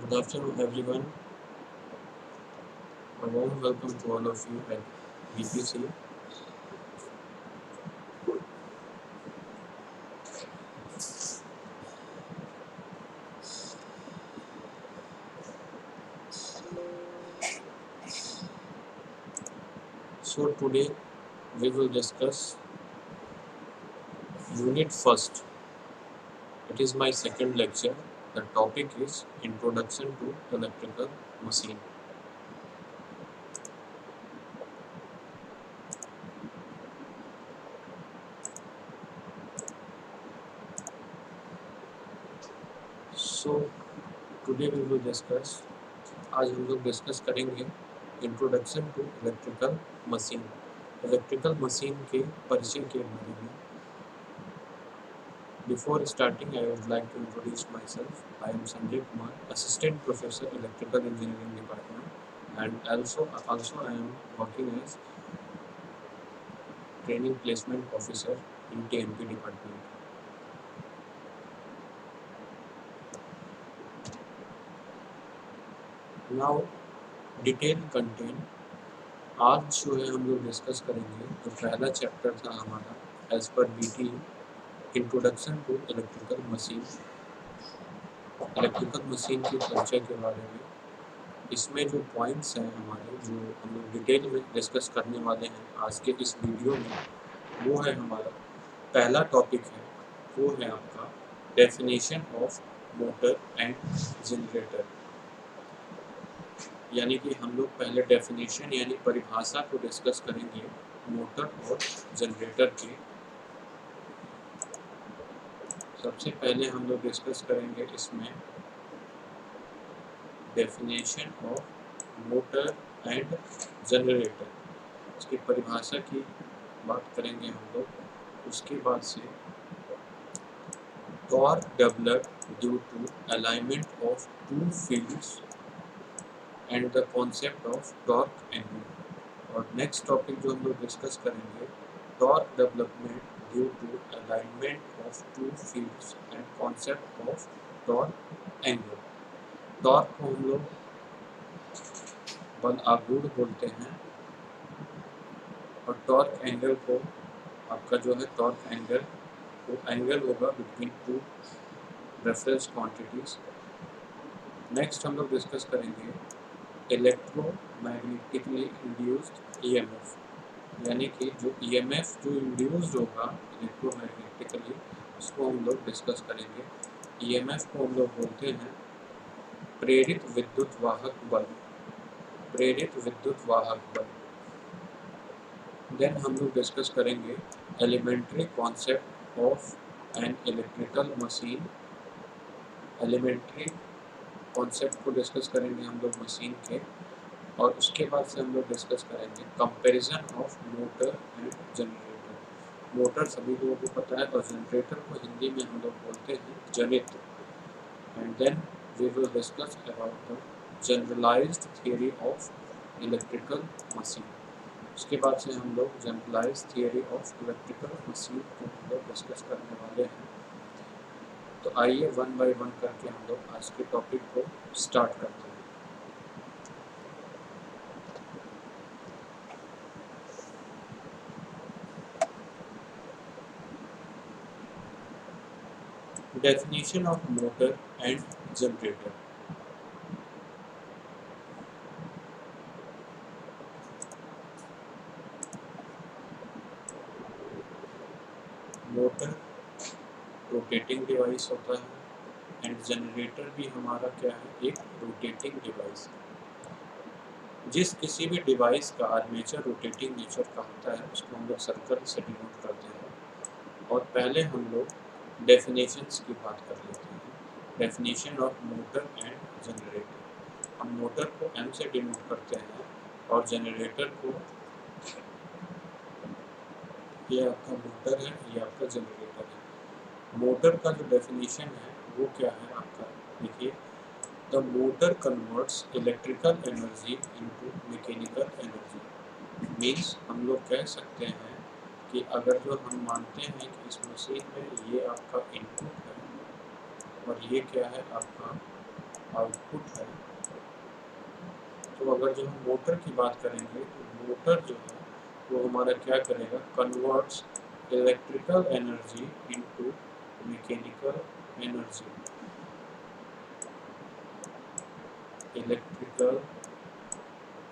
Good afternoon, everyone. A warm welcome to all of you at BPC. So, today we will discuss Unit First. It is my second lecture. The topic is Introduction to Electrical Machine. So, today we will discuss आज हम लोग discuss करेंगे introduction to electrical machine electrical machine के परिचय के बारे में. Before starting, I would like to introduce myself. I am Sanjay Kumar, Assistant Professor, Electrical Engineering Department, and also I am working as Training Placement Officer in TMP Department. Now, detailed content. आज जो है हम लोग discuss करेंगे जो पहला chapter था हमारा एज पर BT introduction to electrical machine के परिचय के बारे में. इसमें जो पॉइंट्स हैं हमारे जो हम लोग डिटेल में डिस्कस करने वाले हैं आज के इस वीडियो में, वो है हमारा पहला टॉपिक है, वो है आपका definition of motor and generator. यानी कि हम लोग पहले डेफिनेशन यानी परिभाषा को डिस्कस करेंगे मोटर और जनरेटर की. सबसे पहले हम लोग डिस्कस करेंगे इसमें definition of motor and generator. इसकी परिभाषा की बात करेंगे हम लोग. उसके बाद से torque developed due to alignment of two fields and the concept of torque angle. और नेक्स्ट टॉपिक जो हम लोग डिस्कस करेंगे torque development due to alignment of two fields and concept of torque angle. Torque को हम लोग बल आघूर्ण बोलते हैं और टॉर्क एंगल को आपका जो है टॉर्क एंगल वो एंगल होगा between two reference quantities. Next हम लोग डिस्कस करेंगे इलेक्ट्रोमैग्नेटिकली इंड्यूस्ड ईएमएफ. यानी कि जो ईएमएफ जो इंड्यूस्ड होगा इलेक्ट्रोमैग्नेटिकली उसको हम लोग डिस्कस करेंगे. ईएमएफ को हम लोग बोलते हैं प्रेरित विद्युत वाहक बल. प्रेरित विद्युत वाहक बल. देन हम लोग डिस्कस करेंगे elementary concept of an electrical machine. Elementary concept को डिस्कस करेंगे हम लोग मशीन के. और उसके बाद से हम लोग डिस्कस करेंगे comparison of motor and generator. Motor सभी लोगों को पता है और जनरेटर को हिंदी में हम लोग बोलते हैं जनित्र. And then we will discuss about the generalised theory of electrical machine. उसके बाद से हम लोग generalised theory of electrical machine को हम लोग डिस्कस करने वाले हैं. तो आइए वन बाय वन करके हम लोग आज के टॉपिक को स्टार्ट करते हैं. Definition of motor and generator. Motor rotating device होता है एंड जनरेटर भी हमारा क्या है, एक रोटेटिंग डिवाइस है. जिस किसी भी डिवाइस का आर्मेचर रोटेटिंग नेचर का होता है उसको हम लोग सर्कल से डिनोट करते हैं. और पहले हम लोग डेफिनेशंस की बात कर लेते हैं. Definition of motor and generator. हम मोटर को M से डिनोट करते हैं और जनरेटर को, ये आपका मोटर है, ये आपका जनरेटर है. मोटर का जो डेफिनेशन है वो क्या है आपका, देखिए the motor converts electrical energy into mechanical energy. Means हम लोग कह सकते हैं कि अगर जो हम मानते हैं कि इस मशीन में ये आपका इनपुट है और ये क्या है आपका आउटपुट है। तो अगर जो हम मोटर की बात करेंगे तो मोटर जो है वो हमारा क्या करेगा, converts electrical energy into mechanical energy. Electrical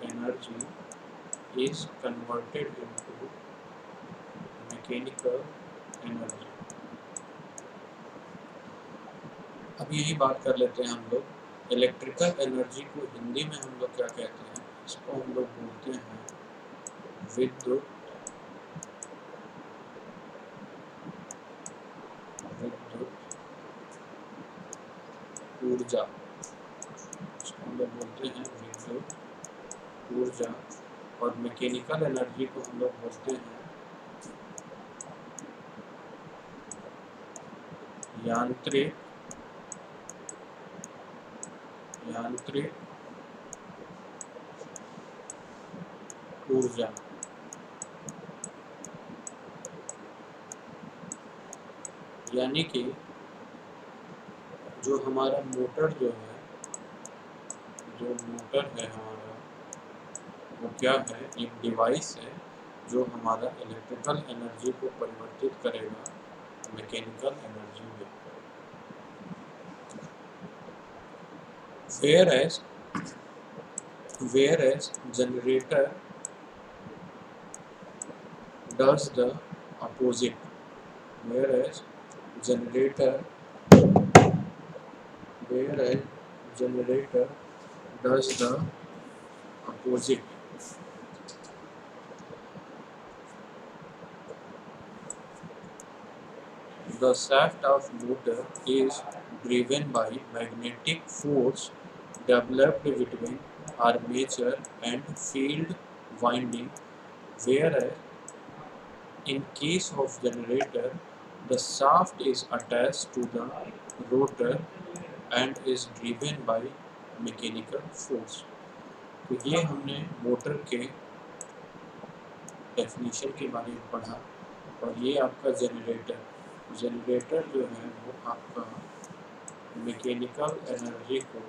energy is converted into mechanical energy. अब यही बात कर लेते हैं हम लोग, इलेक्ट्रिकल एनर्जी को हिंदी में हम लोग क्या कहते हैं, इसको हम लोग बोलते हैं विद्युत ऊर्जा। इसको हम लोग बोलते हैं विद्युत ऊर्जा। और मैकेनिकल एनर्जी को हम लोग बोलते हैं यांत्रिक ऊर्जा। यानी कि जो हमारा मोटर जो है हमारा, वो क्या है, एक डिवाइस है जो हमारा इलेक्ट्रिकल एनर्जी को परिवर्तित करेगा मैकेनिकल एनर्जी में। whereas generator does the opposite. whereas generator does the opposite. The shaft of motor is driven by magnetic force developed between armature and field winding, whereas in case of generator, the shaft is attached to the rotor and is driven by mechanical force. तो ये हमने motor के definition के बारे में पढ़ा। और ये आपका जनरेटर जो है वो आपका मैकेनिकल एनर्जी को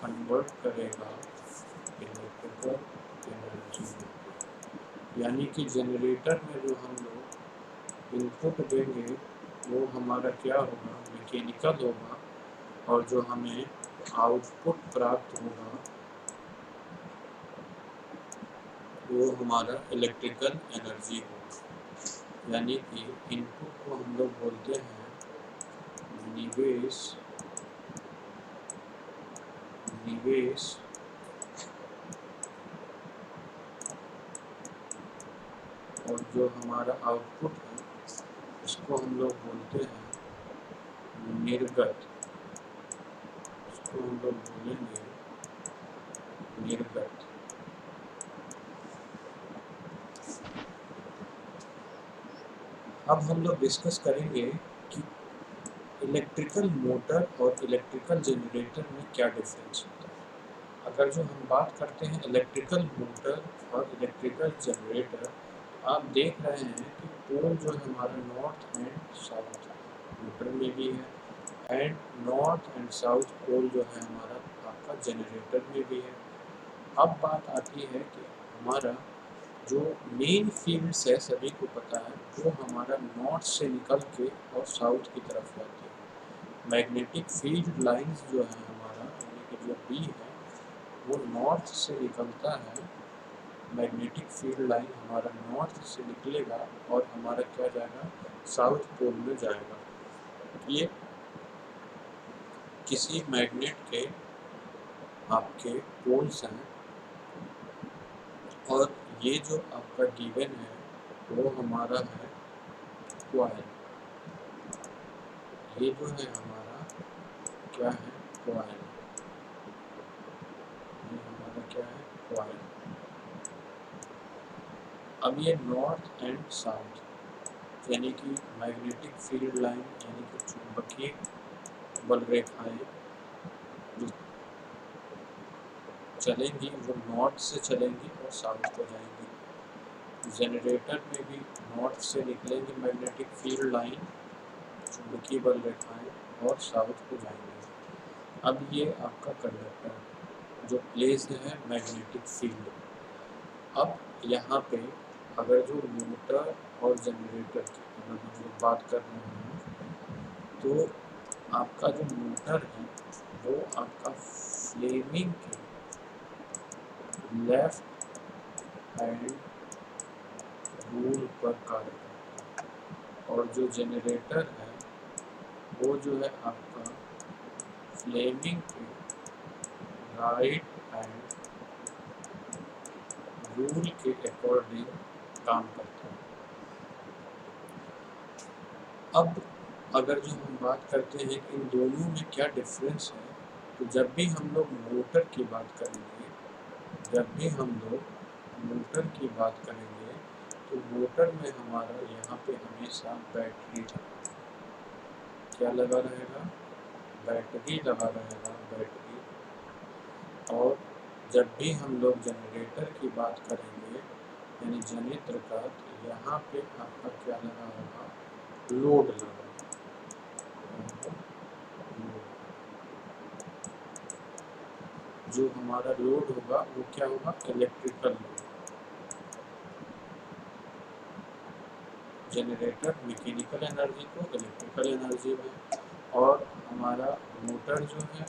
कन्वर्ट करेगा इलेक्ट्रिकल एनर्जी में। यानी कि जनरेटर में जो हम लोग इनपुट देंगे वो हमारा क्या होगा, मैकेनिकल होगा। और जो हमें आउटपुट प्राप्त होगा वो हमारा इलेक्ट्रिकल एनर्जी होगा। यानी कि इनपुट को हम लोग बोलते हैं निवेश और जो हमारा आउटपुट है उसको हम लोग बोलते हैं निर्गत। इसको हम लोग बोलेंगे निर्गत। अब हम लोग डिस्कस करेंगे कि इलेक्ट्रिकल मोटर और इलेक्ट्रिकल जनरेटर में क्या डिफरेंस होता है। अगर जो हम बात करते हैं इलेक्ट्रिकल मोटर और इलेक्ट्रिकल जनरेटर, आप देख रहे हैं कि पोल जो है हमारा नॉर्थ एंड साउथ मोटर में भी है, and north and south pole जो है हमारा आपका जनरेटर में भी है। अब बात आती है कि हमारा जो मेन फील्ड्स है सभी को पता है वो हमारा नॉर्थ से निकल के और साउथ की तरफ जाती है। मैग्नेटिक फील्ड लाइंस जो है हमारा, यानी कि जो बी है वो नॉर्थ से निकलता है। मैग्नेटिक फील्ड लाइन हमारा नॉर्थ से निकलेगा और हमारा क्या जाएगा, साउथ पोल में जाएगा। ये किसी मैग्नेट के आपके पोल्स हैं और ये जो आपका गिवन है वो हमारा है कॉइल। ये जो है हमारा क्या है, कॉइल। ये हमारा क्या है, कॉइल। अब ये नॉर्थ एंड साउथ यानी कि मैग्नेटिक फील्ड लाइन यानी कि चुंबकीय बल रेखाएं जो चलेंगी वो नॉर्थ से चलेंगी और साउथ को जाएंगी। जनरेटर में भी नॉर्थ से निकलेंगी मैग्नेटिक फील्ड लाइन चुंबकीय बल रेखाएं और साउथ को जाएंगे। अब ये आपका कंडक्टर जो प्लेस्ड है मैग्नेटिक फील्ड। अब यहाँ पे अगर जो मोटर और जनरेटर की अगर हम लोग बात कर रहे हैं तो आपका जो मोटर है वो आपका फ्लेमिंग के लेफ्ट हैंड रूल पर कार्य करता है और जो जनरेटर है वो जो है आपका फ्लेमिंग के राइट हैंड रूल के अकॉर्डिंग काम करता है। अब अगर जो हम बात करते हैं कि इन दोनों में क्या डिफरेंस है, तो जब भी हम लोग मोटर की बात करेंगे तो मोटर में हमारा यहाँ पे हमेशा बैटरी क्या लगा रहेगा, बैटरी लगा रहेगा, बैटरी। और जब भी हम लोग जनरेटर की बात करेंगे यानी जनित्र का, तो यहाँ पे आपका क्या लगा होगा, लोड लगा। जो हमारा लोड होगा वो क्या होगा, electrical load. Generator mechanical energy को इलेक्ट्रिकल एनर्जी में, और हमारा मोटर जो है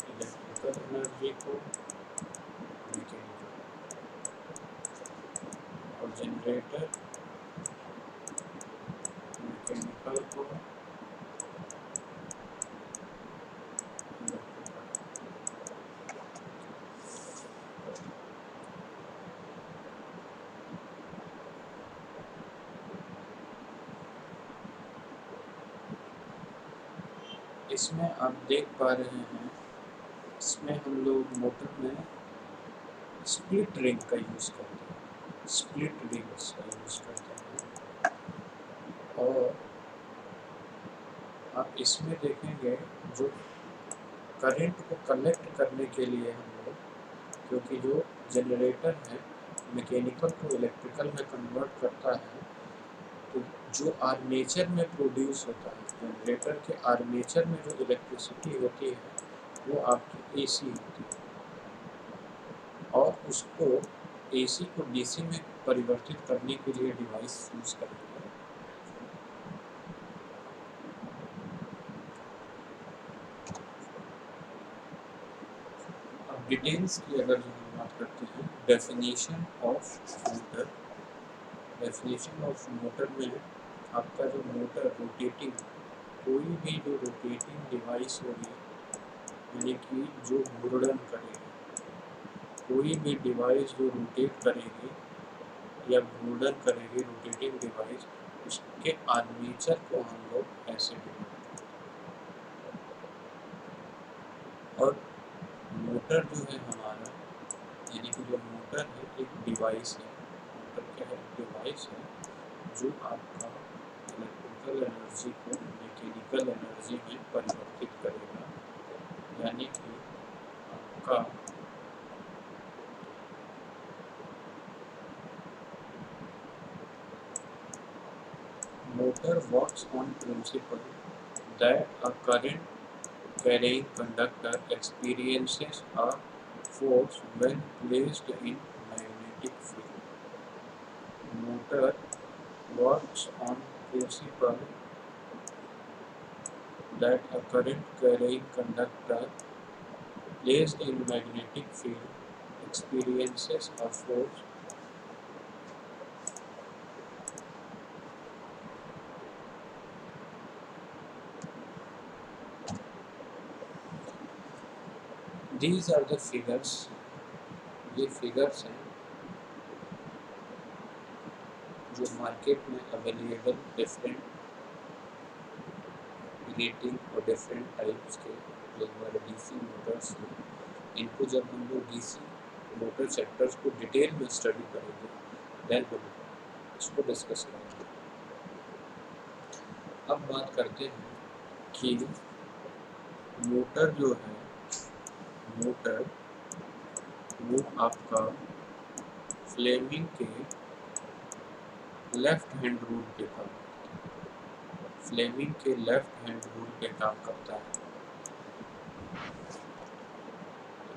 इलेक्ट्रिकल एनर्जी को मैकेनिकल, और जनरेटर मैकेनिकल को इसमें आप देख पा रहे हैं, इसमें हम लोग मोटर में स्प्लिट रिंग का यूज़ करते हैं, स्प्लिट रिंग्स का यूज़ करते हैं। और आप इसमें देखेंगे जो करंट को कलेक्ट करने के लिए हम लोग, क्योंकि जो जनरेटर है मैकेनिकल को इलेक्ट्रिकल में कन्वर्ट करता है, तो जो आर्मेचर में प्रोड्यूस होता है, जनरेटर के आर्मेचर में जो इलेक्ट्रिसिटी होती है वो आपकी एसी होती है, और उसको एसी को डीसी में परिवर्तित करने के लिए डिवाइस यूज करते हैं। अब डिटेल्स की अगर जो हम बात करते हैं, डेफिनेशन ऑफ मोटर में आपका जो मोटर रोटेटिंग, कोई भी जो रोटेटिंग डिवाइस होगी यानी कि जो घूर्णन करेगी, कोई भी डिवाइस जो रोटेट करेगी या घूर्णन करेगी, रोटेटिंग डिवाइस, उसके आर्मेचर को हम लोग ऐसे डिवाइड। और मोटर जो है हमारा, यानी कि जो मोटर है एक डिवाइस है, मोटर क्या है, डिवाइस है जो आपका इलेक्ट्रिकल एनर्जी को मैकेनिकल एनर्जी में परिवर्तित करेगा, यानी कि आपका motor works on principle that a current carrying conductor experiences a force when placed in magnetic field. Motor works on principle that a current carrying conductor placed in magnetic field experiences a force These are the figures, ये figures हैं जो market में available different rating और different types के जो हमारे DC Motors हैं। इनको जब हम लोग डीसी मोटर सेक्टर्स को डिटेल में स्टडी करेंगे, देन हम इसको डिस्कस करेंगे। अब बात करते हैं कि मोटर जो है, मोटर वो आपका फ्लेमिंग के लेफ्ट हैंड रूल पे काम करता है। फ्लेमिंग के लेफ्ट हैंड रूल पे काम करता है।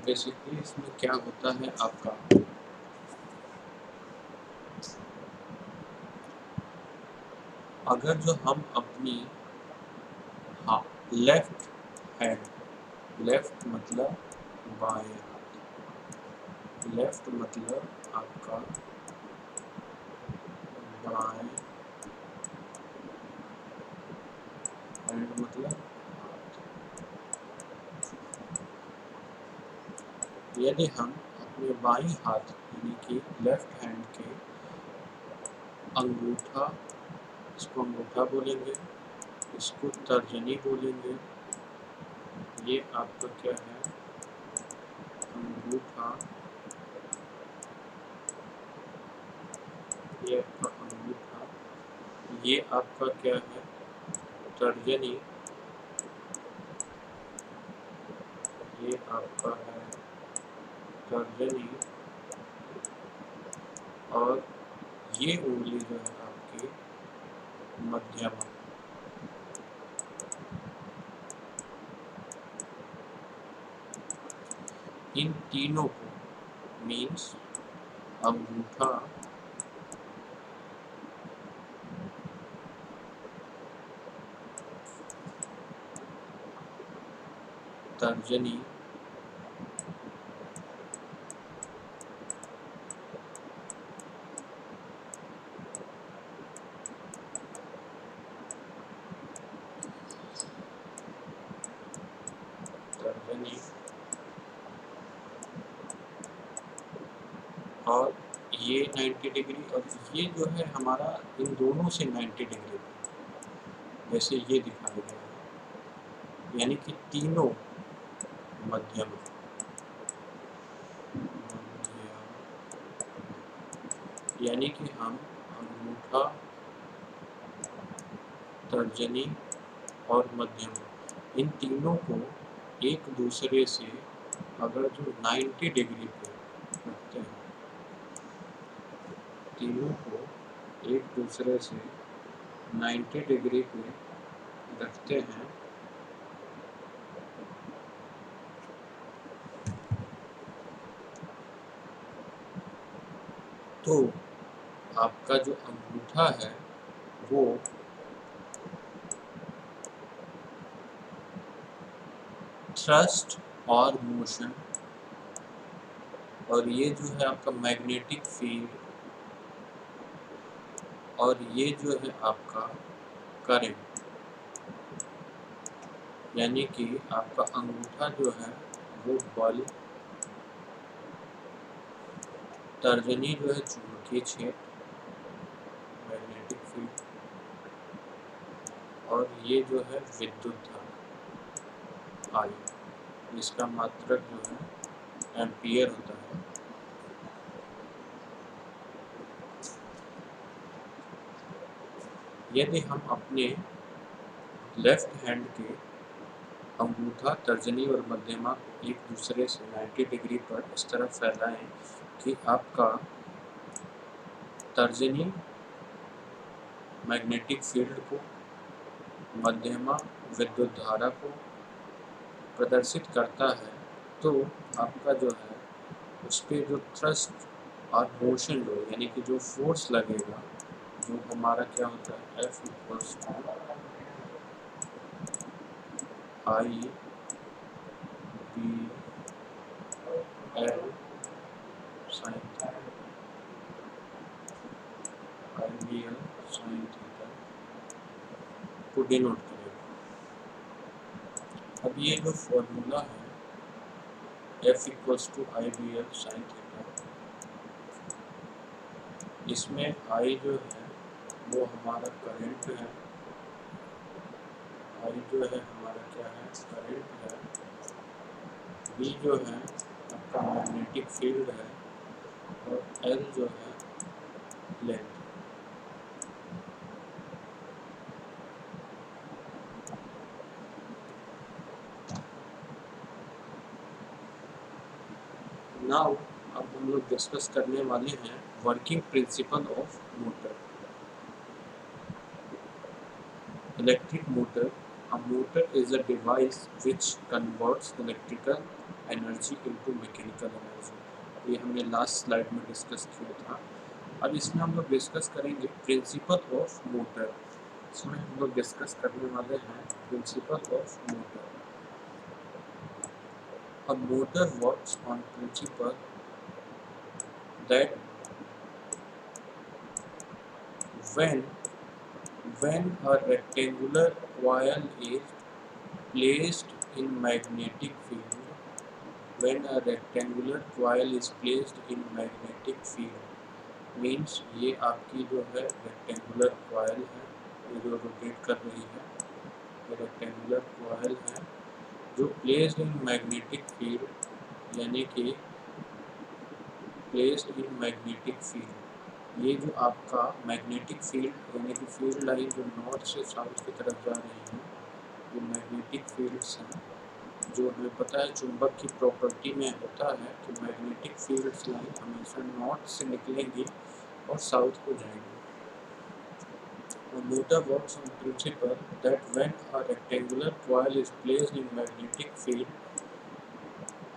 बेसिकली इसमें क्या होता है आपका, अगर जो हम अपनी लेफ्ट हैंड, लेफ्ट मतलब बाएं हाथ, लेफ्ट मतलब आपका बाएं हैंड मतलब हाथ, यदि हम अपने बाएं हाथ यानी कि लेफ्ट हैंड के अंगूठा, इसको अंगूठा बोलेंगे, इसको तर्जनी बोलेंगे, ये आपका क्या है अंगूठा, ये आपका अंगूठा, ये आपका क्या है तर्जनी, ये आपका है तर्जनी, और ये उंगली जो है आपकी मध्यमा। इन तीनों को मीन्स अंगूठा, तर्जनी, तर्जनी और ये 90 डिग्री, और ये जो है हमारा इन दोनों से 90 डिग्री जैसे ये दिखाया गया है, यानी कि तीनों मध्यम, यानी कि हम अंगूठा, तर्जनी और मध्यम इन तीनों को एक दूसरे से अगर जो 90 डिग्री पे रखते हैं, तीनों को एक दूसरे से 90 डिग्री पे रखते हैं, तो आपका जो अंगूठा है वो थ्रस्ट और मोशन, और ये जो है आपका मैग्नेटिक फील्ड, और ये जो है आपका करंट, यानी कि आपका अंगूठा जो है वो बल, तर्जनी जो है चुंबकीय क्षेत्र मैग्नेटिक फील्ड, और ये जो है विद्युत धारा आई, जिसका मात्रक जो है एम्पियर होता है। यदि हम अपने लेफ्ट हैंड के अंगूठा, तर्जनी और मध्यमा को एक दूसरे से 90 डिग्री पर इस तरह फैलाएं कि आपका तर्जनी मैग्नेटिक फील्ड को, मध्यमा विद्युत धारा को प्रदर्शित करता है, तो आपका जो है उस पर जो थ्रस्ट और मोशन जो यानी कि जो फोर्स लगेगा, जो हमारा क्या होता है F equals to I B L sine theta, I B L sine theta को डिनोट करेगा। अब ये जो फॉर्मूला है F equals to I B L sine theta, इसमें आई जो है वो हमारा करंट है, आई जो है हमारा क्या है करंट है, बी जो है आपका मैग्नेटिक फील्ड है, और एल जो है लेंथ। नाउ अब हम लोग डिस्कस करने वाले हैं working principle of motor. Electric motor. A motor is a device which converts electrical energy into mechanical energy. ये हमने लास्ट स्लाइड में डिस्कस किया था. अब इसमें हम लोग डिस्कस करेंगे प्रिंसिपल ऑफ मोटर. इसमें हम लोग डिस्कस करने वाले हैं principle of motor. A motor works on principle that when a rectangular coil is placed in magnetic field, when a rectangular coil is placed in magnetic field means ये आपकी जो है rectangular coil है, ये जो रोटेट कर रही है, ये rectangular coil है जो placed in magnetic field, यानी कि placed in magnetic field. ये जो आपका मैग्नेटिक फील्ड यानी कि फील्ड लाइन जो नॉर्थ से साउथ की तरफ जा रही है, ये मैग्नेटिक फील्ड्स हैं. जो हमें पता है चुंबक की प्रॉपर्टी में होता है कि मैग्नेटिक फील्ड्स लाइन हमेशा नॉर्थ से निकलेंगी और साउथ को जाएंगी. A motor works on principle that when a rectangular coil is placed in magnetic field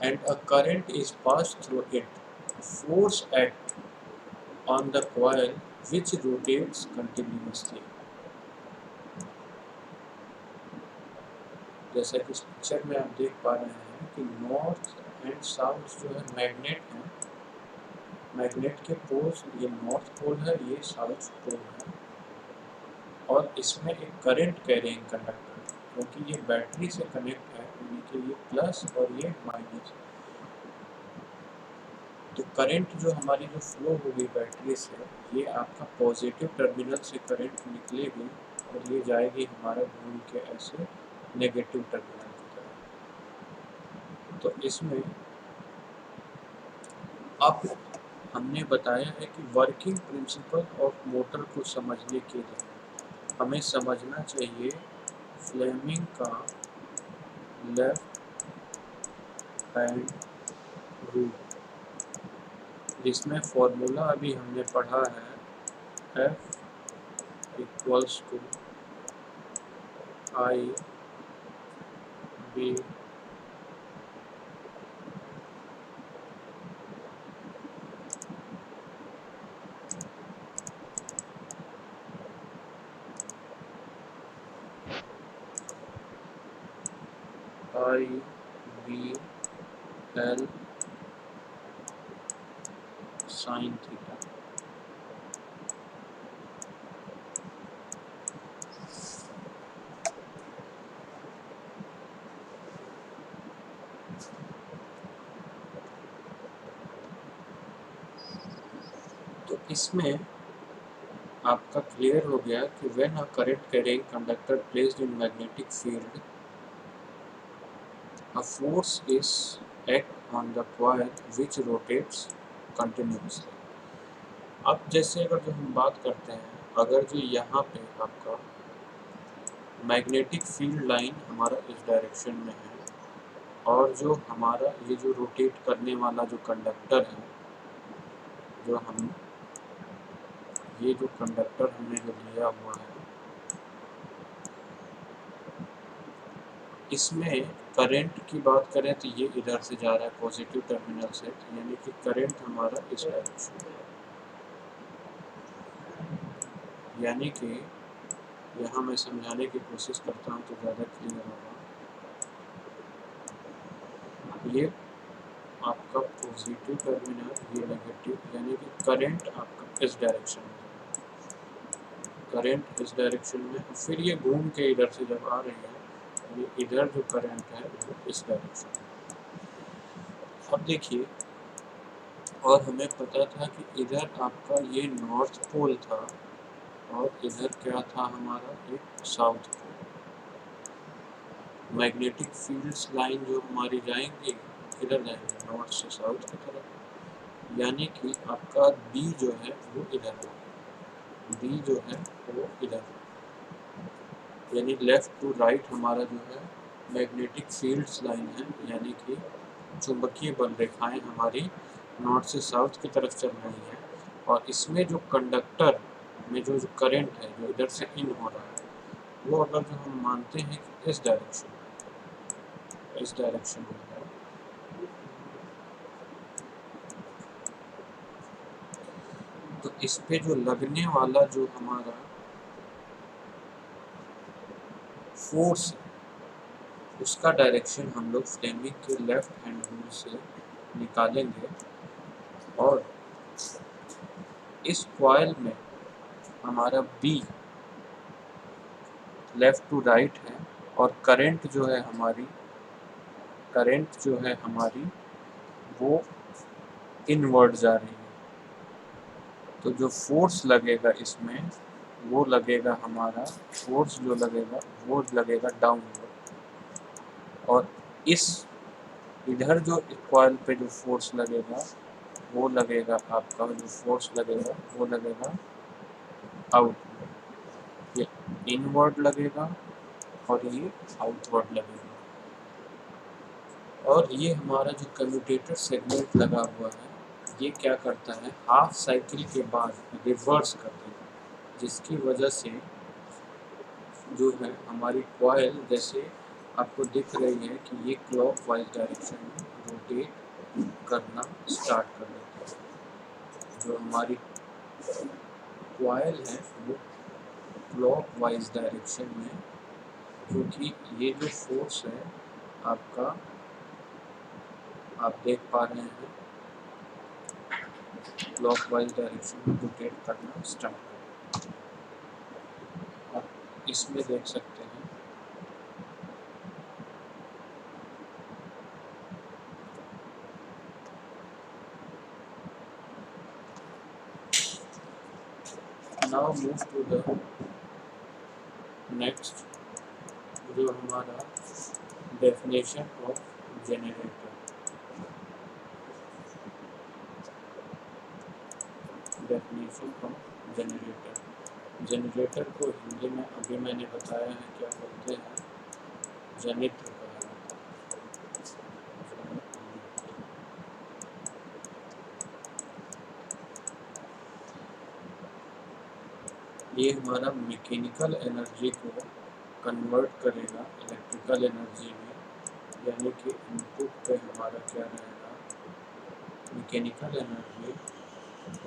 and a current is passed through it, force acts on the coil which rotates continuously. जैसा कि इस picture में आप देख पा रहे हैं कि नॉर्थ एंड साउथ जो है मैग्नेट है, मैग्नेट के पोल्स, ये नॉर्थ पोल है, ये साउथ पोल है, और इसमें एक करंट कैरिंग कंडक्टर, क्योंकि ये बैटरी से कनेक्ट है, यानी कि ये प्लस और ये माइनस. तो करंट जो हमारी जो फ्लो होगी बैटरी से, ये आपका पॉजिटिव टर्मिनल से करंट निकलेगी और ये जाएगी हमारा घूम के ऐसे नेगेटिव टर्मिनल की तरफ. तो इसमें अब हमने बताया है कि वर्किंग प्रिंसिपल ऑफ मोटर को समझने के लिए हमें समझना चाहिए फ्लेमिंग का लेफ्ट हैंड रूल, जिसमें फॉर्मूला अभी हमने पढ़ा है F equals to I B L sine theta. तो इसमें आपका क्लियर हो गया कि when a current carrying conductor placed in magnetic field, a force is act on the coil which rotates continuously. अब जैसे अगर जो हम बात करते हैं, अगर जो यहाँ पे आपका मैग्नेटिक फील्ड लाइन हमारा इस डायरेक्शन में है और जो हमारा ये जो रोटेट करने वाला जो कंडक्टर है, जो हम ये जो कंडक्टर हमने जो लिया हुआ है, इसमें करंट की बात करें तो ये इधर से जा रहा है पॉजिटिव टर्मिनल से, यानी कि करंट हमारा इस डायरेक्शन में, यानी कि यहाँ मैं समझाने की कोशिश करता हूँ तो ज़्यादा क्लियर होगा. ये आपका पॉजिटिव टर्मिनल, ये नेगेटिव, यानी कि करंट आपका इस डायरेक्शन में, करंट इस डायरेक्शन में, फिर ये घूम के इधर से जब आ रही है, ये इधर जो करंट है वो इस डायरेक्शन में. अब देखिए, और हमें पता था कि इधर आपका ये नॉर्थ पोल था और इधर क्या था हमारा एक south pole. Magnetic fields line जो हमारी जाएंगी किधर जाएंगे, नॉर्थ से साउथ की तरफ, यानी कि आपका बी जो है वो इधर है, बी जो है वो इधर है, यानी लेफ़्ट टू राइट हमारा जो है मैग्नेटिक फील्ड्स लाइन है, यानी कि चुंबकीय बल रेखाएं हमारी नॉर्थ से साउथ की तरफ चल रही हैं. और इसमें जो कंडक्टर में जो करंट है जो इधर से इन हो रहा है, वो अगर जो हम मानते हैं कि इस डायरेक्शन में है, तो इस पे जो लगने वाला जो हमारा फोर्स है उसका डायरेक्शन हम लोग फ्लेमिंग के लेफ्ट हैंड रूल से निकालेंगे, और इस कॉइल में हमारा बी लेफ़्ट टू राइट है, और करंट जो है हमारी वो इनवर्ड जा रही है। तो जो फोर्स लगेगा इसमें वो लगेगा हमारा वो लगेगा डाउनवर्ड, और इस इधर जो कॉइल पे जो फोर्स लगेगा वो लगेगा आउटवर्ड। ये इनवर्ड लगेगा और ये आउटवर्ड लगेगा। और ये हमारा जो कम्यूटेटर सेगमेंट लगा हुआ है ये क्या करता है, हाफ साइकिल के बाद रिवर्स कर देगा, जिसकी वजह से जो है हमारी कॉइल जैसे आपको दिख रही है कि ये क्लॉकवाइज डायरेक्शन में रोटेट करना स्टार्ट कर देता है। जो हमारी कॉइल है वो क्लॉकवाइज डायरेक्शन में, क्योंकि ये जो फोर्स है आपका आप देख पा रहे हैं क्लॉकवाइज डायरेक्शन में रोटेट करना स्टार्ट कर। आप इसमें देख सकते हैं now move to the next, जो हमारा डेफिनेशन ऑफ जनरेटर। जनरेटर को हिंदी में अभी मैंने बताया है क्या बोलते हैं, जनित्र कहा जाता है। ये हमारा मैकेनिकल एनर्जी को कन्वर्ट करेगा इलेक्ट्रिकल एनर्जी में, यानी कि इनपुट पे हमारा क्या रहेगा, मैकेनिकल एनर्जी,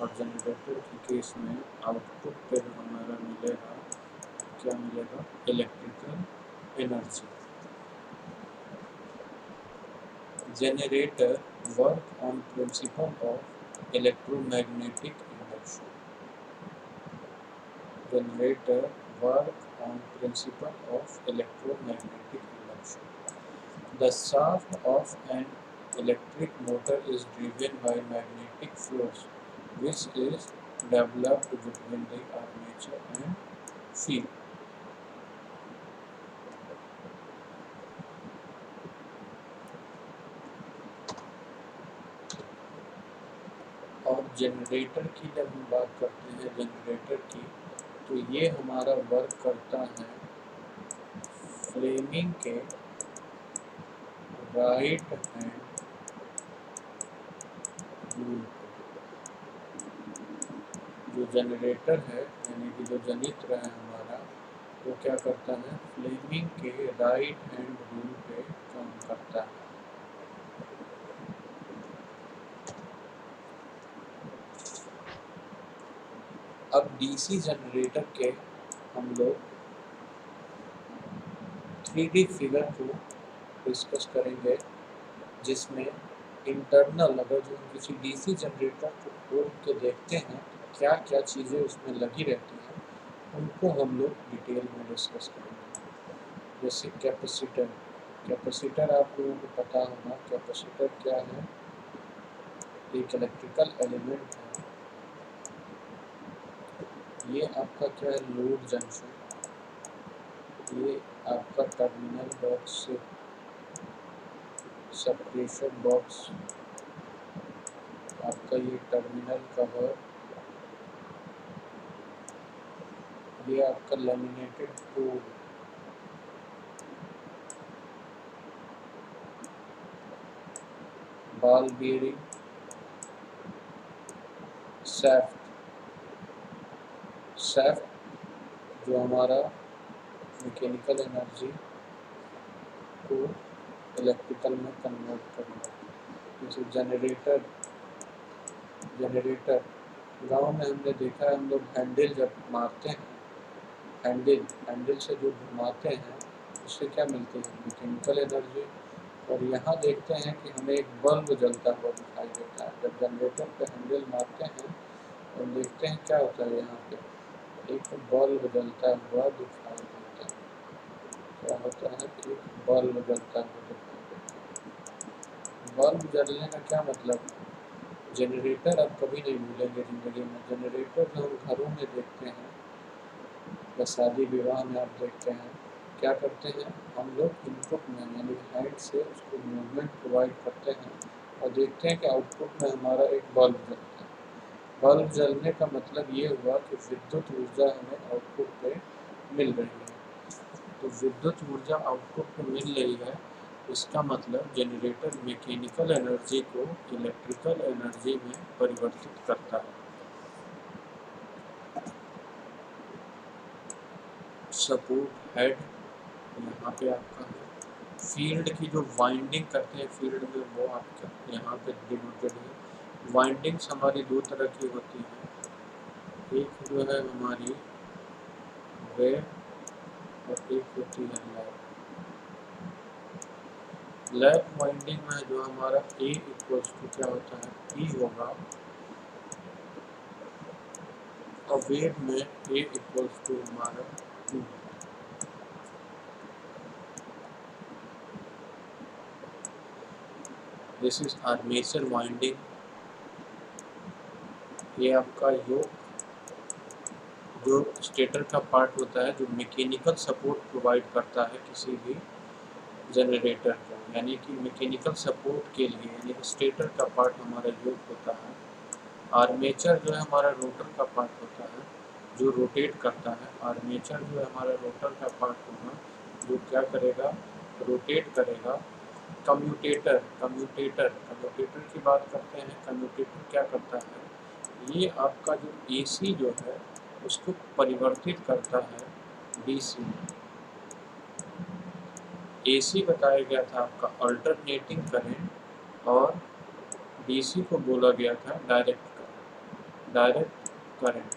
और जनरेटर के केस में आउटपुट पे हमारा मिलेगा क्या मिलेगा, electrical energy. Generator work on principle of electromagnetic induction. Generator work on principle of electromagnetic induction. The shaft of an electric motor is driven by magnetic force, which is developed between the armature and field. और generator की जब हम बात करते हैं generator की, तो ये हमारा वर्क करता है फ्लेमिंग के राइट हैंड रूल पे। जो जनरेटर है यानी कि जो जनित्र है हमारा, वो क्या करता है, फ्लेमिंग के राइट हैंड रूल पे काम करता है। अब डीसी जनरेटर के हम लोग 3D फिगर को डिस्कस करेंगे, जिसमें इंटरनल अगर जो हम किसी डीसी जनरेटर को खोल के देखते हैं तो क्या क्या चीज़ें उसमें लगी रहती हैं, उनको हम लोग डिटेल में डिस्कस करेंगे। जैसे कैपेसिटर आप लोगों को पता होगा कैपेसिटर क्या है, एक इलेक्ट्रिकल एलिमेंट है। ये आपका क्या है, लोड जंक्शन, ये आपका टर्मिनल बॉक्स से सेपरेशन बॉक्स, आपका ये टर्मिनल कवर, ये आपका laminated code, ball bearing, shaft जो हमारा मैकेनिकल एनर्जी को इलेक्ट्रिकल में कन्वर्ट करेगा। जैसे जनरेटर गांव में हमने देखा है, हम लोग हैंडल जब मारते हैं, हैंडल से जो घुमाते हैं उससे क्या मिलती है, मैकेनिकल एनर्जी। और यहाँ देखते हैं कि हमें एक बल्ब जलता हुआ दिखाई देता है। जब जनरेटर पे हैंडल मारते हैं और देखते हैं क्या होता है, यहाँ पे एक बल्ब जलता हुआ दिखाई देता है। क्या होता है, एक बल्ब जलता हुआ दिखाई देता है। बल्ब जलने का क्या मतलब, जनरेटर आप कभी नहीं भूलेंगे ज़िंदगी में। जनरेटर जो हम घरों में देखते हैं या शादी विवाह में आप देखते हैं, क्या करते हैं हम लोग, इनपुट में यानी हैंड से उसको मूवमेंट प्रोवाइड करते हैं और देखते हैं कि आउटपुट में हमारा एक बल्ब जलता है। बल्ब जलने का मतलब ये हुआ कि विद्युत ऊर्जा हमें आउटपुट पे मिल रही है। तो विद्युत ऊर्जा आउटपुट पे मिल रही है, इसका मतलब जनरेटर मैकेनिकल एनर्जी को इलेक्ट्रिकल एनर्जी में परिवर्तित करता है। सपोर्ट हेड यहाँ पे आपका है। फील्ड की जो वाइंडिंग करते हैं फील्ड में, वो आपका यहाँ पे डिनोटेड है। वाइंडिंग्स हमारी दो तरह की होती हैं, एक जो है हमारी वेव और एक होती है लैप। लैप वाइंडिंग में जो हमारा ए इक्वल्स टू क्या होता है, पी होगा, और वेव में ए इक्वल्स टू हमारा two. This is armature winding. ये आपका योग जो स्टेटर का पार्ट होता है, जो मैकेनिकल सपोर्ट प्रोवाइड करता है किसी भी जनरेटर को, यानी कि मैकेनिकल सपोर्ट के लिए, यानी कि स्टेटर का पार्ट हमारा योग होता है। आर्मेचर जो है हमारा रोटर का पार्ट होता है, जो रोटेट करता है। आर्मेचर जो है हमारा रोटर का पार्ट होगा, जो क्या करेगा, रोटेट करेगा। कम्यूटेटर की बात करते हैं। कम्यूटेटर क्या करता है, ये आपका जो एसी जो है उसको परिवर्तित करता है डीसी में। एसी बताया गया था आपका अल्टरनेटिंग करंट, और डीसी को बोला गया था डायरेक्ट करंट,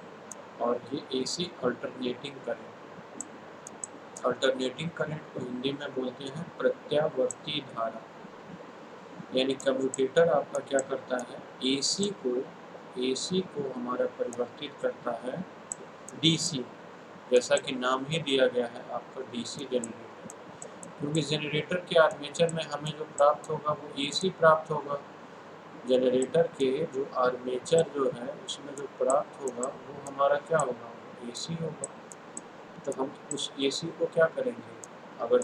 और ये AC alternating current. Alternating current को हिंदी में बोलते हैं प्रत्यावर्ती धारा। यानी कम्यूटेटर आपका क्या करता है, एसी को हमारा परिवर्तित करता है डीसी, जैसा कि नाम ही दिया गया है आपका डीसी जनरेटर। क्योंकि जनरेटर के आर्मेचर में हमें जो प्राप्त होगा वो एसी प्राप्त होगा। जनरेटर के जो आर्मेचर जो है उसमें जो प्राप्त होगा वो हमारा क्या होगा, एसी होगा। तो हम उस एसी को क्या करेंगे, अगर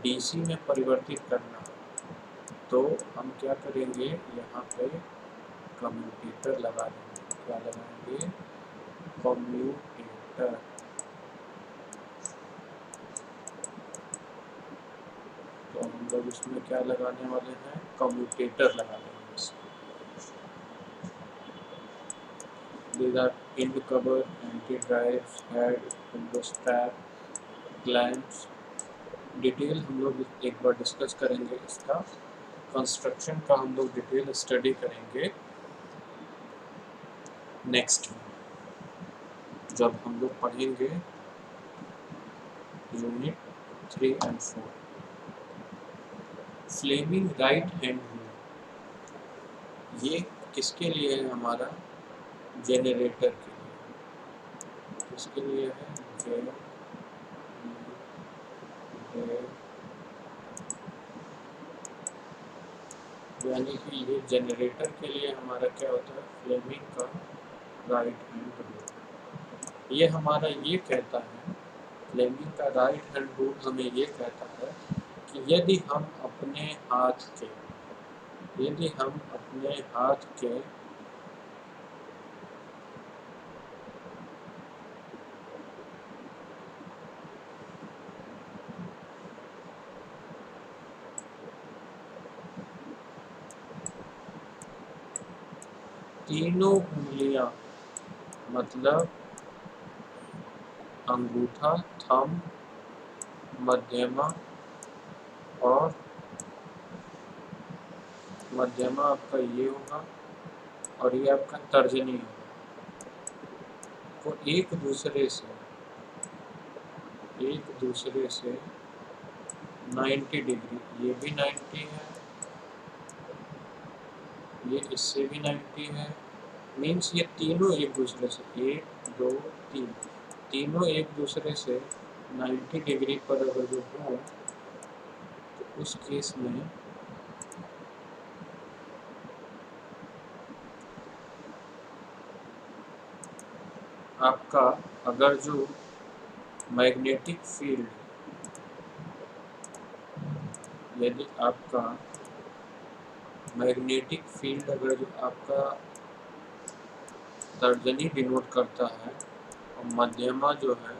डीसी में परिवर्तित करना हो तो हम क्या करेंगे, यहाँ पे कम्यूटेटर लगा देंगे। क्या लगाएंगे, कम्यूटेटर। तो हम लोग इसमें क्या लगाने वाले हैं, कम्यूटेटर लगा देंगे। These are pin cover, anti drives, head, window strap, clamps। Detail हम लोग एक बार डिस्कस करेंगे, इसका कंस्ट्रक्शन का हम लोग डिटेल स्टडी करेंगे नेक्स्ट में, जब हम लोग पढ़ेंगे यूनिट 3 और 4। फ्लेमिंग राइट हैंड रूल, ये किसके लिए है, हमारा जनरेटर के लिए। किसके लिए है, यानी कि ये जनरेटर के लिए हमारा क्या होता है, फ्लेमिंग का राइट हैंड रूल। ये हमारा ये कहता है, फ्लेमिंग का राइट हैंड रूल हमें ये कहता है कि यदि हम अपने हाथ के तीनों उंगलियां, मतलब अंगूठा, थंब मध्यमा और मध्यमा आपका ये होगा और ये आपका तर्जनी होगा। वो एक दूसरे से 90 डिग्री, ये भी 90 है, ये इससे भी 90 है, मीन्स ये तीनों एक दूसरे से 1 2 3 तीनों एक दूसरे से 90 डिग्री पर अगर जो हो तो उस केस में आपका अगर जो मैग्नेटिक फील्ड, यदि आपका मैग्नेटिक फील्ड अगर जो आपका तर्जनी डिनोट करता है और मध्यमा जो है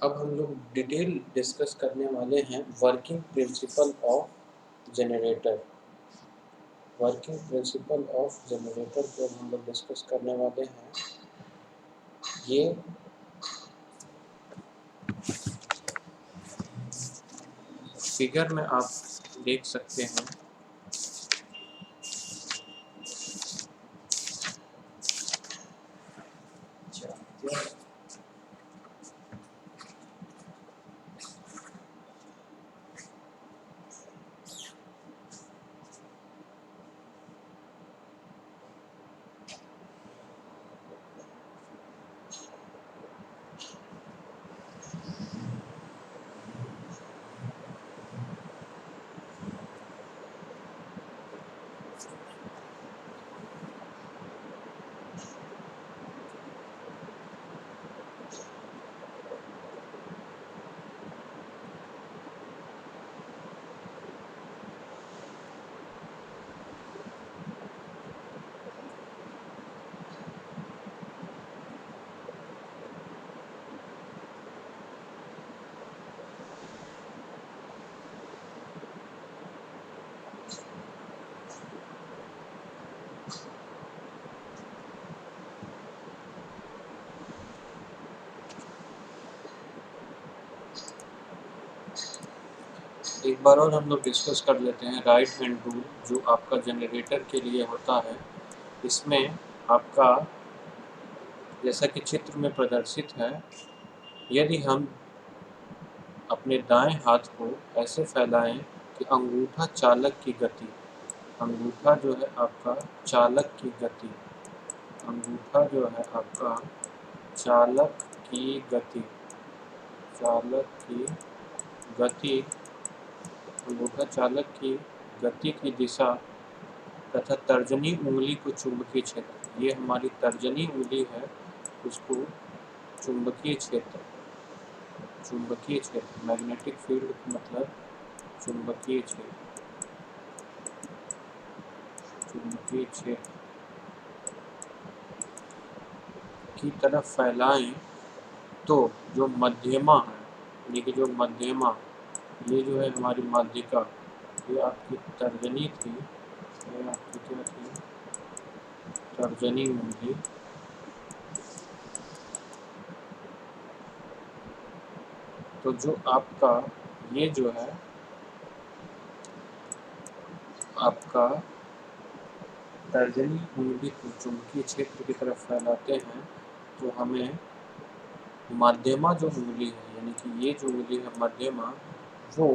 अब हम लोग डिटेल डिस्कस करने वाले हैं working principle of generator. Working principle of generator को हम लोग डिस्कस करने वाले हैं। ये फिगर में आप देख सकते हैं। एक बार और हम लोग डिस्कस कर लेते हैं राइट हैंड रूल जो आपका जनरेटर के लिए होता है। इसमें आपका जैसा कि चित्र में प्रदर्शित है, यदि हम अपने दाएं हाथ को ऐसे फैलाएं कि अंगूठा चालक की गति, अंगूठा जो है आपका चालक की गति, अंगूठा जो है आपका चालक की गति, चालक की गति, अंगूठा चालक की गति की दिशा तथा तर्जनी उंगली को चुंबकीय क्षेत्र, ये हमारी तर्जनी उंगली है, उसको चुंबकीय क्षेत्र, चुंबकीय क्षेत्र मैग्नेटिक फील्ड मतलब चुंबकीय क्षेत्र, चुंबकीय क्षेत्र की तरफ फैलाएं तो जो मध्यमा है, यानी कि जो मध्यमा, ये जो है हमारी माध्यिका, ये आपकी तर्जनी थी, ये आपकी क्या थी, तर्जनी उंगली, तो जो आपका ये जो है आपका तर्जनी उंगली को चुंबकीय क्षेत्र की तरफ फैलाते हैं तो हमें मध्यमा जो उंगली है, यानी कि ये जो उंगली है मध्यमा, वो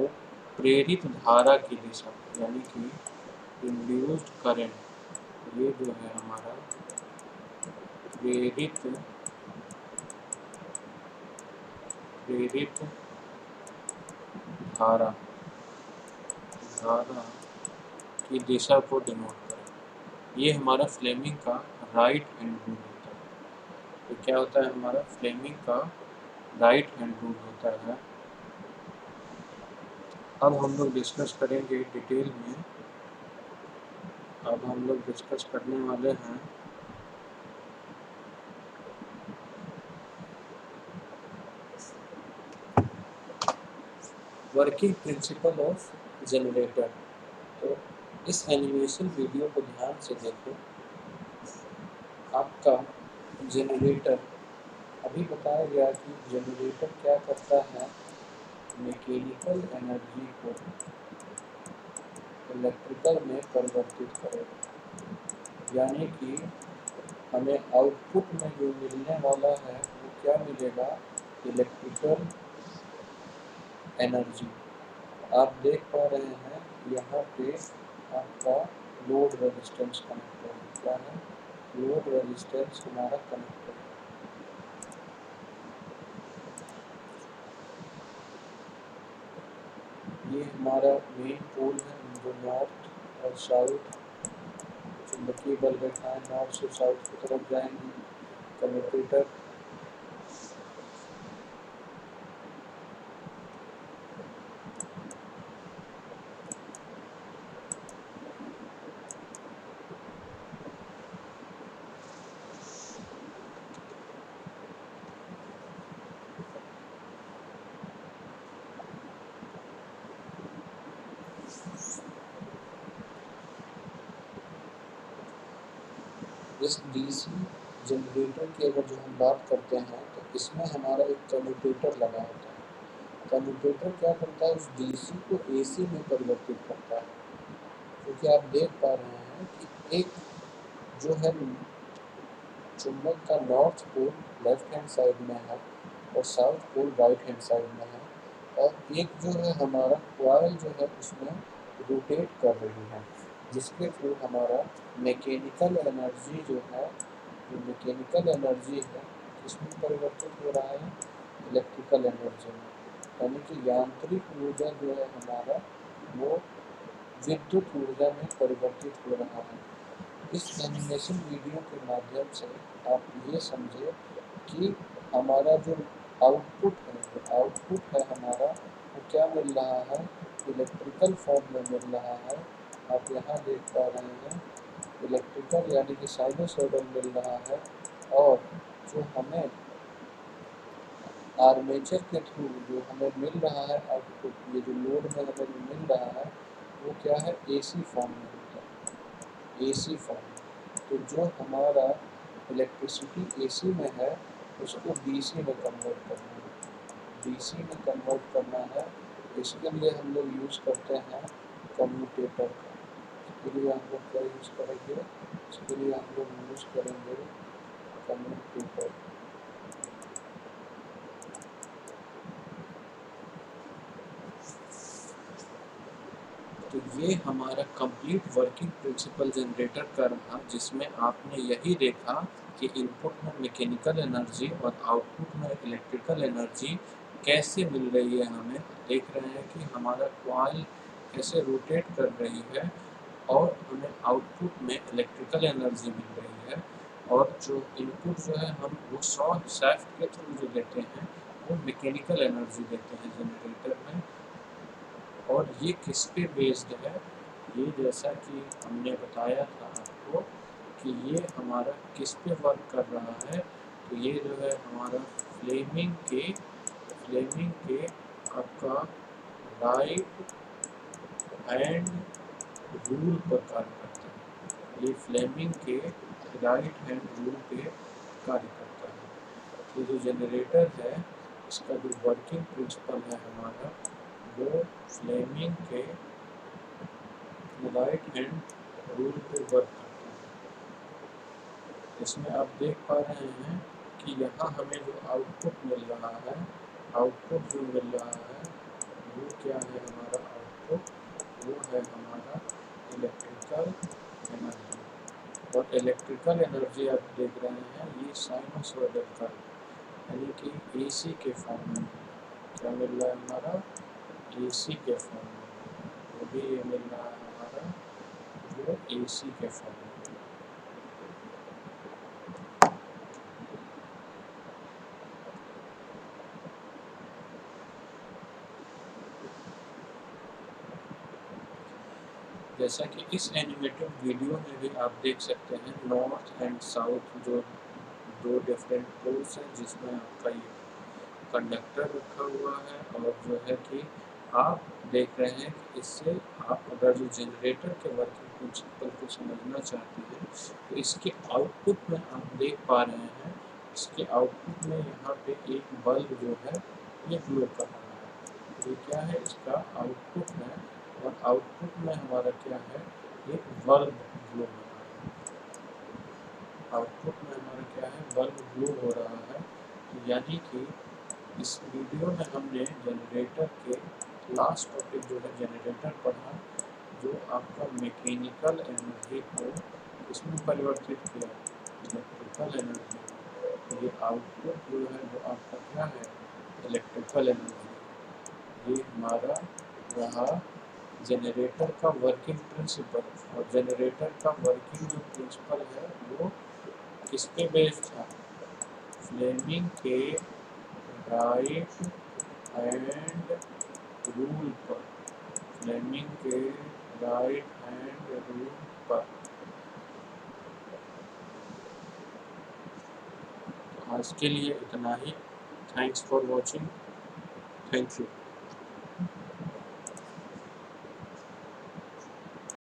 प्रेरित धारा की दिशा, यानी कि इंड्यूस्ड करंट, ये जो है हमारा प्रेरित धारा, धारा की दिशा को डिनोट करें। ये हमारा फ्लेमिंग का राइट हैंड रूल होता है। तो क्या होता है हमारा फ्लेमिंग का राइट हैंड रूल होता है। अब हम लोग डिस्कस करेंगे डिटेल में अब हम लोग डिस्कस करने वाले हैं वर्किंग प्रिंसिपल ऑफ जनरेटर। तो इस एनिमेशन वीडियो को ध्यान से देखो। आपका जनरेटर, अभी बताया गया कि जनरेटर क्या करता है, मैकेनिकल एनर्जी को इलेक्ट्रिकल में परिवर्तित करेगा। यानी कि हमें आउटपुट में जो मिलने वाला है वो क्या मिलेगा, इलेक्ट्रिकल एनर्जी। आप देख पा रहे हैं यहाँ पे आपका लोड रेजिस्टेंस कनेक्टर है। क्या है, लोड रेजिस्टेंस हमारा कनेक्टर है। ये हमारा मेन पोल है, जो नॉर्थ और साउथ चुंबकीय बल रेखाएं नॉर्थ से साउथ की तरफ जाएंगी। कम्यूटेटर इस डीसी जनरेटर की अगर जो हम बात करते हैं तो इसमें हमारा एक कम्यूटेटर लगा होता है। कम्यूटेटर क्या करता है, उस डीसी को एसी में परिवर्तित करता है। क्योंकि आप देख पा रहे हैं कि एक जो है चुंबक का north pole left hand side में है और south pole right hand side में है, और एक जो है हमारा कॉइल जो है उसमें रोटेट कर रही है, जिसके थ्रू हमारा मैकेनिकल एनर्जी जो है, जो मैकेनिकल एनर्जी है किसमें परिवर्तित हो रहा है, इलेक्ट्रिकल एनर्जी में। यानी कि यांत्रिक ऊर्जा जो है हमारा वो विद्युत ऊर्जा में परिवर्तित हो रहा है। इस एनिमेशन वीडियो के माध्यम से आप ये समझे कि हमारा जो आउटपुट है हमारा वो क्या मिल रहा है, इलेक्ट्रिकल फॉर्म में मिल रहा है। आप यहाँ देख पा रहे हैं इलेक्ट्रिकल यानी कि साइनसॉइडल मिल रहा है, और जो हमें आर्मेचर के थ्रू जो हमें मिल रहा है आउटपुट, ये जो लोड में हमें जो मिल रहा है वो क्या है, एसी फॉर्म में होता है, एसी फॉर्म। तो जो हमारा इलेक्ट्रिसिटी एसी में है उसको डीसी में कन्वर्ट करना है, डीसी में कन्वर्ट करना है। इसके लिए हम लोग यूज़ करते हैं कम्यूटेटर का। इसके लिए हम लोग क्या यूज़ करेंगे, इसके लिए हम लोग यूज़ करेंगे कम्यूटेटर। तो ये हमारा कंप्लीट वर्किंग प्रिंसिपल जनरेटर का रहा, जिसमें आपने यही देखा कि इनपुट में मैकेनिकल एनर्जी और आउटपुट में इलेक्ट्रिकल एनर्जी कैसे मिल रही है। हमें देख रहे हैं कि हमारा कॉइल कैसे रोटेट कर रही है और हमें आउटपुट में इलेक्ट्रिकल एनर्जी मिल रही है, और जो इनपुट जो है हम वो शाफ्ट के थ्रू जो देते हैं वो मैकेनिकल एनर्जी देते हैं जनरेटर में। और ये किस पे बेस्ड है, ये जैसा कि हमने बताया था आपको कि ये हमारा किस पे वर्क कर रहा है, तो ये जो है हमारा फ्लेमिंग के आपका राइट हैंड रूल पर कार्य करता है। ये फ्लेमिंग के राइट हैंड रूल पे कार्य करता है। ये जो जनरेटर है इसका जो वर्किंग प्रिंसिपल है हमारा, वो फ्लेमिंग के राइट हैंड रूल पे वर्क करता है। इसमें आप देख पा रहे हैं कि यहाँ हमें जो आउटपुट मिल रहा है, आउटपुट जो मिल रहा है वो क्या है, हमारा आउटपुट वो है हमारा इलेक्ट्रिकल एनर्जी। और इलेक्ट्रिकल एनर्जी आप देख रहे हैं ये साइनसॉइडल कर्व यानी कि एसी के फॉर्म में क्या मिल रहा है हमारा, एसी के फॉर्म में। वो भी ये मिल रहा है हमारा वो एसी के फॉर्म में। जैसा कि इस एनिमेटेड वीडियो में भी आप देख सकते हैं, नॉर्थ एंड साउथ जो दो डिफरेंट पोल्स हैं जिसमें आपका ये कंडक्टर रखा हुआ है, और जो है कि आप देख रहे हैं कि इससे आप अगर जो जनरेटर के वर्किंग प्रिंसिपल को समझना चाहते हैं तो इसके आउटपुट में आप देख पा रहे हैं, इसके आउटपुट में यहाँ पे एक बल्ब जो है ये ग्लो कर रहा है। ये क्या है, इसका आउटपुट है, और आउटपुट में हमारा क्या है, एक बल्ब ग्लो हो रहा है। आउटपुट में हमारा क्या है, बल्ब ग्लो हो रहा है। तो यानी कि इस वीडियो में हमने जनरेटर के लास्ट टॉपिक जो है जनरेटर पढ़ा, जो आपका मैकेनिकल एनर्जी को इसमें परिवर्तित किया इलेक्ट्रिकल एनर्जी। ये आउटपुट जो है वो आपका क्या है, इलेक्ट्रिकल एनर्जी। ये हमारा रहा जनरेटर का वर्किंग प्रिंसिपल, और जनरेटर का वर्किंग जो प्रिंसिपल है वो किस पे बेस्ड था, फ्लेमिंग के राइट हैंड रूल पर, फ्लेमिंग के राइट हैंड रूल पर। आज के लिए इतना ही। Thanks for watching. Thank you.